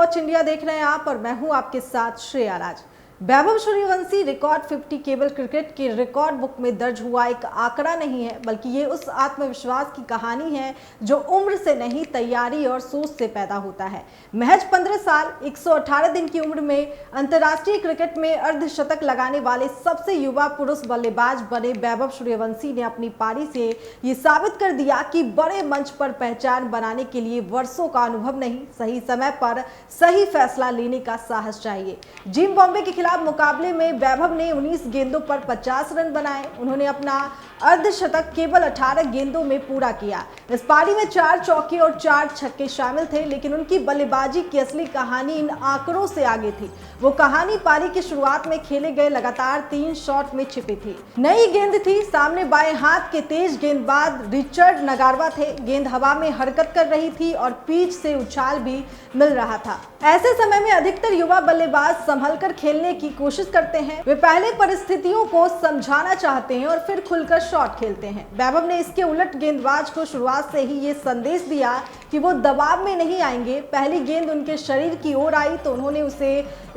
Watch India देख रहे हैं आप और मैं हूं आपके साथ श्रेया राज। Vaibhav Suryavanshi record 50 cable cricket की रिकॉर्ड बुक में दर्ज हुआ एक आंकड़ा नहीं है, बल्कि ये उस आत्मविश्वास की कहानी है जो उम्र से नहीं, तैयारी और सोच से पैदा होता है। महज 15 साल 118 दिन की उम्र में अंतर्राष्ट्रीय क्रिकेट में अर्धशतक लगाने वाले सबसे युवा पुरुष बल्लेबाज बने वैभव सूर्यवंशी ने अपनी पारी से ये साबित कर दिया कि बड़े मंच पर पहचान बनाने के लिए वर्षों का अनुभव नहीं, सही समय पर सही फैसला लेने का साहस चाहिए। जिम्बाब्वे के खिलाफ मुकाबले में वैभव ने 19 गेंदों पर 50 रन बनाए। उन्होंने अपना अर्धशतक केवल 18 गेंदों में पूरा किया। इस पारी में 4 चौके और 4 छक्के शामिल थे, लेकिन उनकी बल्लेबाजी की असली कहानी इन आंकड़ों से आगे थी। वो कहानी पारी की शुरुआत में खेले गए लगातार 3 शॉट में छिपी थी। नई गेंद थी, सामने बाएं हाथ के तेज गेंदबाज रिचर्ड नगारवा थे। गेंद हवा में हरकत कर रही थी और पिच से उछाल भी मिल रहा था। ऐसे समय में अधिकतर युवा बल्लेबाज संभलकर खेलने की कोशिश करते हैं। वे पहले परिस्थितियों को समझाना चाहते हैं और फिर खुलकर शॉट खेलते हैं। वैभव ने इसके उलट गेंदबाज को शुरुआत से ही ये संदेश दिया कि वो दबाव में नहीं आएंगे। पहली गेंद उनके शरीर की ओर आई तो उन्होंने उसे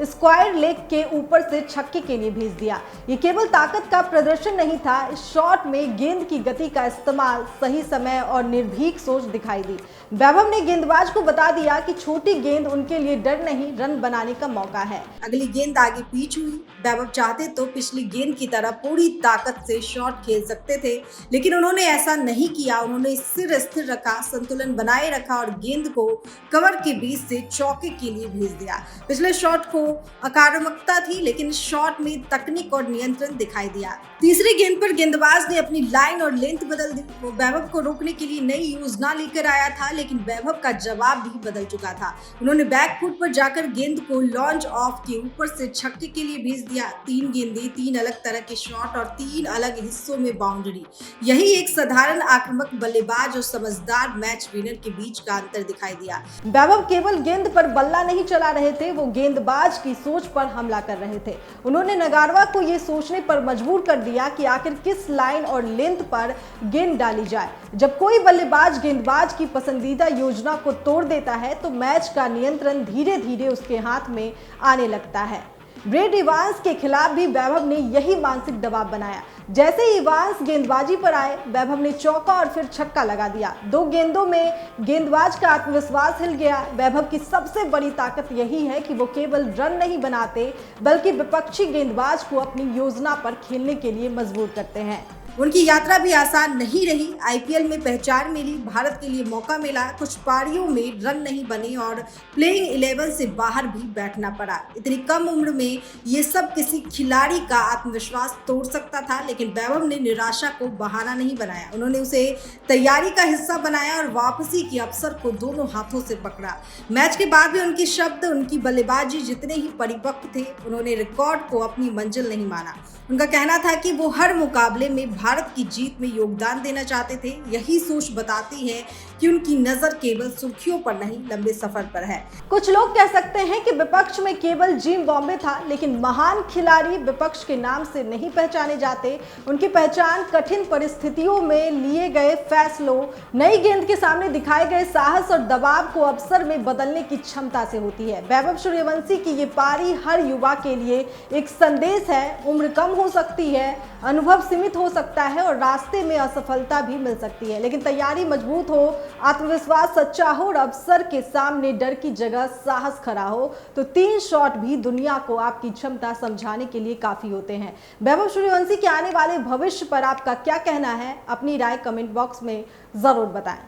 स्क्वायर लेग के ऊपर से छक्के के लिए भेज दिया। ये केवल ताकत का प्रदर्शन नहीं था, इस शॉट में गेंद की गति का इस्तेमाल, सही समय और निर्भीक सोच दिखाई दी। वैभव ने गेंदबाज को बता दिया कि छोटी गेंद उनके लिए डर नहीं, रन बनाने का मौका है। अगली गेंद आगे पिच हुई। वैभव चाहते तो पिछली गेंद की तरह पूरी ताकत से शॉट खेल सकते थे, लेकिन उन्होंने ऐसा नहीं किया। उन्होंने सिर स्थिर रखा, संतुलन बनाए रखा और गेंद को कवर के बीच से चौके के लिए भेज दिया। पिछले शॉट को आक्रामकता थी, लेकिन शॉट में तकनीक और नियंत्रण दिखाई दिया। तीसरी गेंद पर गेंदबाज ने अपनी लाइन और लेंथ बदल दी। वो वैभव को रोकने के लिए नई योजना लेकर आया था, लेकिन वैभव का जवाब भी बदल चुका था। उन्होंने बैक फुट पर जाकर गेंद को लॉन्च ऑफ के ऊपर से छक्के के लिए भेज दिया। 3 गेंदें, 3 अलग तरह के शॉट और 3 अलग हिस्सों में बाउंड्री। यही एक साधारण आक्रामक बल्लेबाज और समझदार मैच विनर के बीच का अंतर दिखाई दिया। वैभव केवल गेंद पर बल्ला नहीं चला रहे थे, वो गेंदबाज की सोच पर हमला कर रहे थे। उन्होंने नगारवा को ये सोचने पर मजबूर कर दिया कि आखिर किस लाइन और लेंथ पर गेंद डाली जाए। जब कोई बल्लेबाज गेंदबाज की पसंदीदा योजना को तोड़ देता है तो मैच का नियंत्रण धीरे धीरे उसके हाथ में आने लगता है। ब्रेट इवांस के खिलाफ भी वैभव ने यही मानसिक दबाव बनाया। जैसे ही इवांस गेंदबाजी पर आए, वैभव ने चौका और फिर छक्का लगा दिया। 2 गेंदों में गेंदबाज का आत्मविश्वास हिल गया। वैभव की सबसे बड़ी ताकत यही है कि वो केवल रन नहीं बनाते, बल्कि विपक्षी गेंदबाज को अपनी योजना पर खेलने के लिए मजबूर करते हैं। उनकी यात्रा भी आसान नहीं रही। आईपीएल में पहचान मिली, भारत के लिए मौका मिला, कुछ पारियों में रन नहीं बने और प्लेइंग 11 से बाहर भी बैठना पड़ा। इतनी कम उम्र में ये सब किसी खिलाड़ी का आत्मविश्वास तोड़ सकता था, लेकिन वैभव ने निराशा को बहाना नहीं बनाया। उन्होंने उसे तैयारी का हिस्सा बनाया और वापसी के अवसर को दोनों हाथों से पकड़ा। मैच के बाद भी उनके शब्द, उनकी बल्लेबाजी जितने ही परिपक्व थे, उन्होंने रिकॉर्ड को अपनी मंजिल नहीं माना। उनका कहना था कि वो हर मुकाबले में भारत की जीत में योगदान देना चाहते थे। यही सोच बताती है कि उनकी नजर केवल सुर्खियों पर नहीं, लंबे सफर पर है। कुछ लोग कह सकते हैं कि विपक्ष में केवल जिम्बाब्वे था, लेकिन महान खिलाड़ी विपक्ष के नाम से नहीं पहचाने जाते। उनकी पहचान कठिन परिस्थितियों में लिए गए फैसलों, नई गेंद के सामने दिखाए गए साहस और दबाव को अवसर में बदलने की क्षमता से होती है। वैभव सूर्यवंशी की ये पारी हर युवा के लिए एक संदेश है। उम्र कम हो सकती है, अनुभव सीमित हो सकता है और रास्ते में असफलता भी मिल सकती है, लेकिन तैयारी मजबूत हो, आत्मविश्वास सच्चा हो और अवसर के सामने डर की जगह साहस खड़ा हो तो 3 शॉट भी दुनिया को आपकी क्षमता समझाने के लिए काफी होते हैं। वैभव सूर्यवंशी के आने वाले भविष्य पर आपका क्या कहना है? अपनी राय कमेंट बॉक्स में जरूर बताएं।